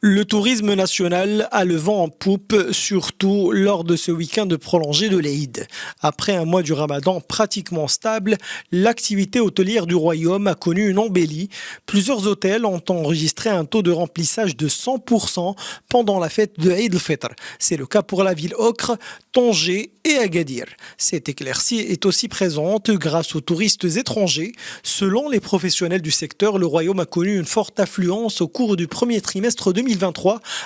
Le tourisme national a le vent en poupe, surtout lors de ce week-end prolongé de l'Aïd. Après un mois du Ramadan pratiquement stable, l'activité hôtelière du royaume a connu une embellie. Plusieurs hôtels ont enregistré un taux de remplissage de 100% pendant la fête de Eid al-Fitr. C'est le cas pour la ville Ocre, Tanger et Agadir. Cette éclaircie est aussi présente grâce aux touristes étrangers. Selon les professionnels du secteur, le royaume a connu une forte affluence au cours du premier trimestre 2023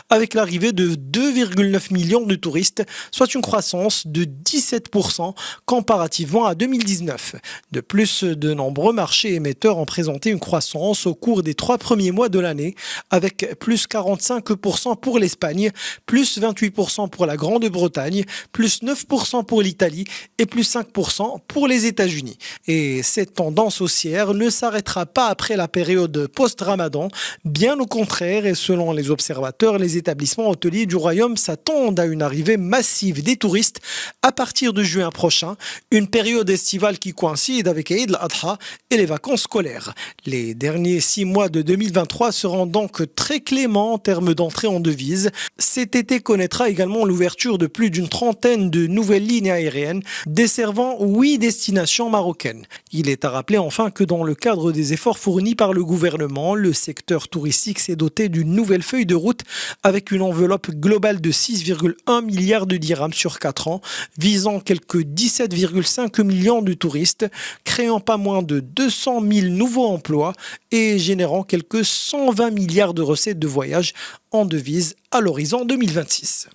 avec l'arrivée de 2,9 millions de touristes, soit une croissance de 17% comparativement à 2019. De plus, de nombreux marchés émetteurs ont présenté une croissance au cours des 3 premiers mois de l'année, avec plus 45% pour l'Espagne, plus 28% pour la Grande-Bretagne, plus 9% pour l'Italie et plus 5% pour les États-Unis. Et cette tendance haussière ne s'arrêtera pas après la période post-Ramadan, bien au contraire, et selon les observateurs, les établissements hôteliers du royaume s'attendent à une arrivée massive des touristes à partir de juin prochain, une période estivale qui coïncide avec Eid al-Adha et les vacances scolaires. Les derniers 6 mois de 2023 seront donc très cléments en termes d'entrée en devises. Cet été connaîtra également l'ouverture de plus d'une trentaine de nouvelles lignes aériennes desservant 8 destinations marocaines. Il est à rappeler enfin que dans le cadre des efforts fournis par le gouvernement, le secteur touristique s'est doté d'une nouvelle feuille de route avec une enveloppe globale de 6,1 milliards de dirhams sur 4 ans, visant quelques 17,5 millions de touristes, créant pas moins de 200 000 nouveaux emplois et générant quelques 120 milliards de recettes de voyage en devises à l'horizon 2026.